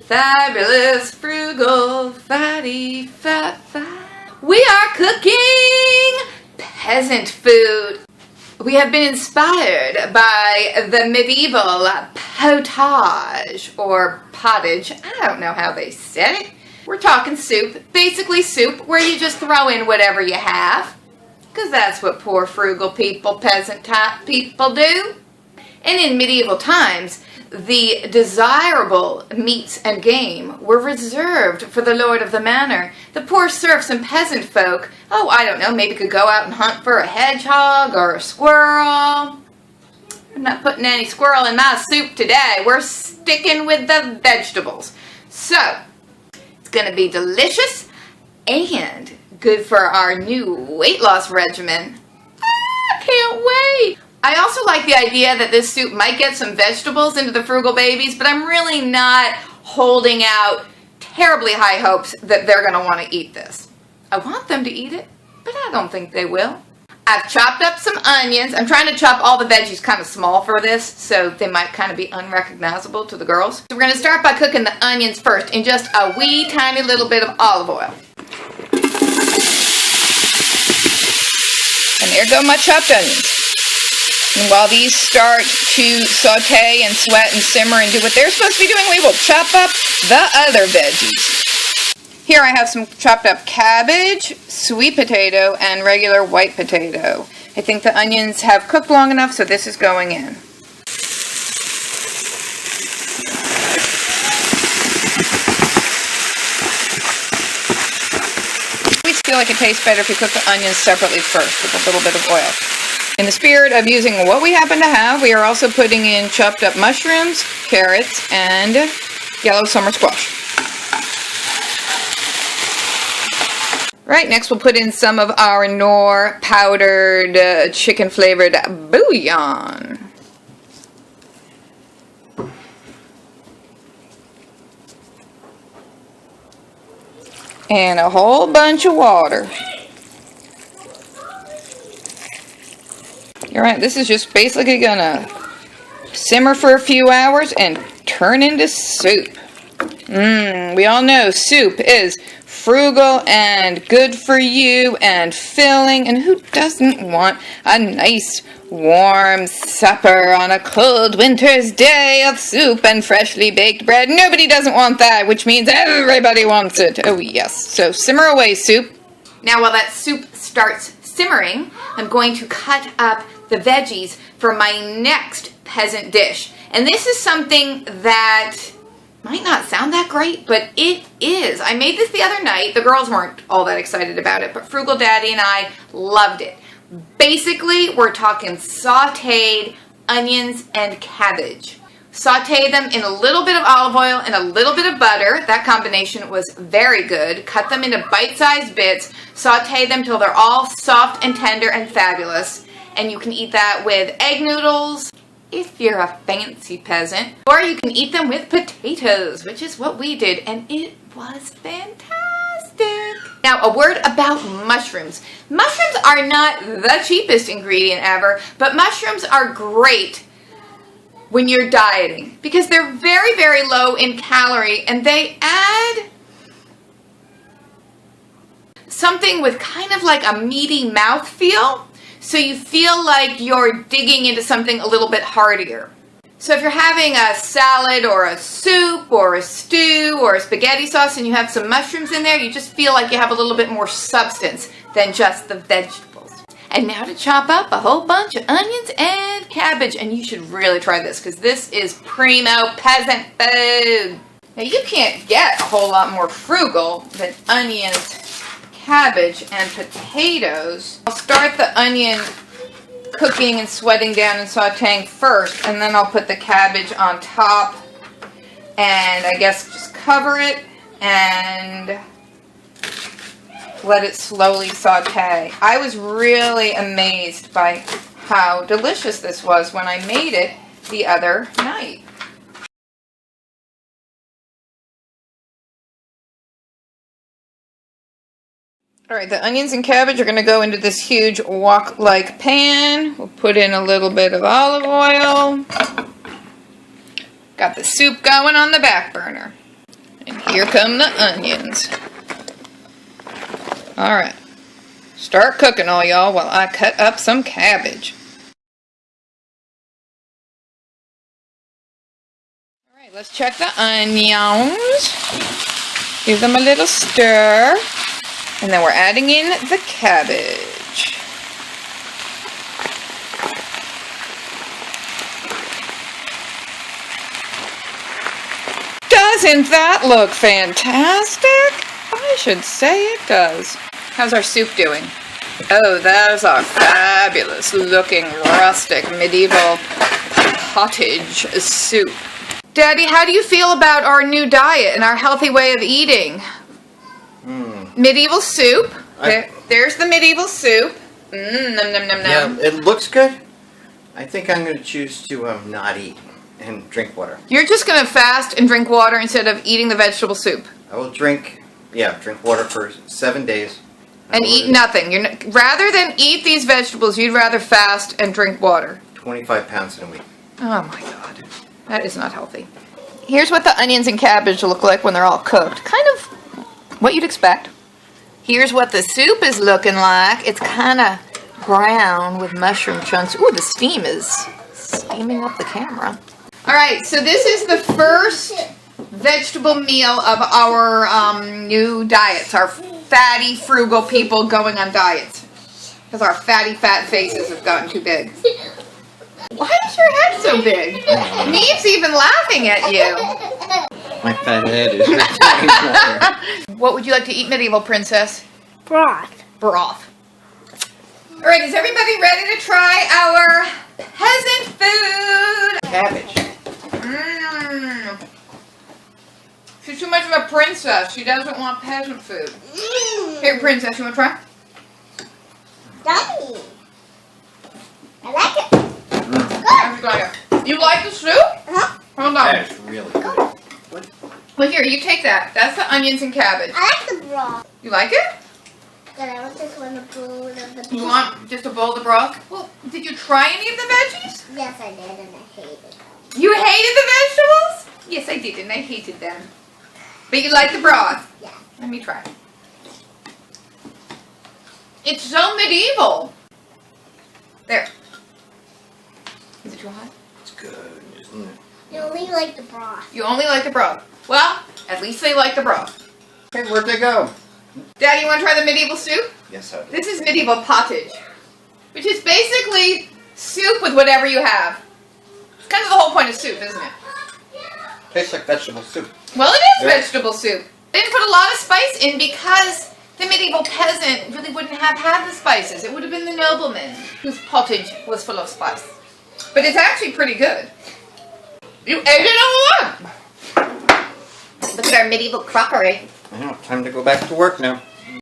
Fabulous, frugal, fatty, fat. We are cooking peasant food. We have been inspired by the medieval pottage or pottage. I don't know how they said it. We're talking soup, basically soup where you just throw in whatever you have. Because that's what poor frugal people, peasant type people do. And in medieval times, the desirable meats and game were reserved for the lord of the manor. The poor serfs and peasant folk, oh, I don't know, maybe could go out and hunt for a hedgehog or a squirrel. I'm not putting any squirrel in my soup today. We're sticking with the vegetables. So, it's going to be delicious and good for our new weight loss regimen. I can't wait. I also like the idea that this soup might get some vegetables into the frugal babies, but I'm really not holding out terribly high hopes that they're going to want to eat this. I want them to eat it, but I don't think they will. I've chopped up some onions. I'm trying to chop all the veggies kind of small for this, so they might kind of be unrecognizable to the girls. So we're going to start by cooking the onions first in just a wee tiny little bit of olive oil. And there go my chopped onions. And while these start to saute and sweat and simmer and do what they're supposed to be doing, we will chop up the other veggies. Here I have some chopped up cabbage, sweet potato, and regular white potato. I think the onions have cooked long enough, so this is going in. I always feel like it tastes better if you cook the onions separately first with a little bit of oil. In the spirit of using what we happen to have, we are also putting in chopped up mushrooms, carrots, and yellow summer squash. Right, next we'll put in some of our Knorr powdered chicken flavored bouillon. And a whole bunch of water. Alright, this is just basically gonna simmer for a few hours and turn into soup. We all know soup is frugal and good for you and filling, and who doesn't want a nice warm supper on a cold winter's day of soup and freshly baked bread? Nobody doesn't want that, which means everybody wants it. Oh yes, so simmer away, soup. Now while that soup starts simmering, I'm going to cut up the veggies for my next peasant dish. And this is something that might not sound that great, but it is. I made this the other night. The girls weren't all that excited about it, but Frugal Daddy and I loved it. Basically, we're talking sauteed onions and cabbage. Saute them in a little bit of olive oil and a little bit of butter. That combination was very good. Cut them into bite-sized bits. Saute them till they're all soft and tender and fabulous. And you can eat that with egg noodles, if you're a fancy peasant. Or you can eat them with potatoes, which is what we did. And it was fantastic. Now, a word about mushrooms. Mushrooms are not the cheapest ingredient ever, but mushrooms are great when you're dieting because they're very, very low in calorie and they add something with kind of like a meaty mouthfeel. So you feel like you're digging into something a little bit heartier. So if you're having a salad or a soup or a stew or a spaghetti sauce and you have some mushrooms in there, you just feel like you have a little bit more substance than just the vegetables. And now to chop up a whole bunch of onions and cabbage. And you should really try this because this is primo peasant food. Now you can't get a whole lot more frugal than onions, cabbage, and potatoes. I'll start the onion cooking and sweating down and sauteing first, and then I'll put the cabbage on top and I guess just cover it and let it slowly saute. I was really amazed by how delicious this was when I made it the other night. Alright, the onions and cabbage are going to go into this huge wok-like pan. We'll put in a little bit of olive oil. Got the soup going on the back burner. And here come the onions. Alright. Start cooking, all y'all, while I cut up some cabbage. Alright, let's check the onions. Give them a little stir. And then we're adding in the cabbage. Doesn't that look fantastic? I should say it does. How's our soup doing? Oh, that is our fabulous looking rustic medieval pottage soup. Daddy, how do you feel about our new diet and our healthy way of eating? Medieval soup. There's the medieval soup. Nom nom nom nom. Yeah, it looks good. I think I'm going to choose to not eat and drink water. You're just going to fast and drink water instead of eating the vegetable soup. I will drink water for 7 days. And eat nothing. Rather than eat these vegetables, you'd rather fast and drink water. 25 pounds in a week. Oh my God. That is not healthy. Here's what the onions and cabbage look like when they're all cooked. Kind of what you'd expect. Here's what the soup is looking like. It's kind of brown with mushroom chunks. Ooh, the steam is steaming up the camera. All right, so this is the first vegetable meal of our new diets. Our fatty, frugal people going on diets. Because our fatty, fat faces have gotten too big. Why is your head so big? Neve's even laughing at you. My fat head is What would you like to eat, medieval princess? Broth. Broth. All right, is everybody ready to try our peasant food? cabbage. She's too much of a princess. She doesn't want peasant food. Here, princess, you want to try? Daddy. I like it. You like the soup? Uh-huh. Hold on. That is really good. Well, here, you take that. That's the onions and cabbage. I like the broth. You like it? But I just want a bowl of the broth. You want just a bowl of the broth? Well, did you try any of the veggies? Yes, I did, and I hated them. You hated the vegetables? Yes, I did, and I hated them. But you like the broth? Yeah. Let me try. It's so medieval. There. Is it too hot? It's good, isn't it? You only like the broth. You only like the broth. Well, at least they like the broth. Okay, where'd they go? Daddy, you want to try the medieval soup? Yes, I do. This is medieval pottage, which is basically soup with whatever you have. It's kind of the whole point of soup, isn't it? Tastes like vegetable soup. Well, it is Yeah. vegetable soup. They didn't put a lot of spice in because the medieval peasant really wouldn't have had the spices. It would have been the nobleman whose pottage was full of spice. But it's actually pretty good. You ate it all up! Look at our medieval crockery. I know, time to go back to work now.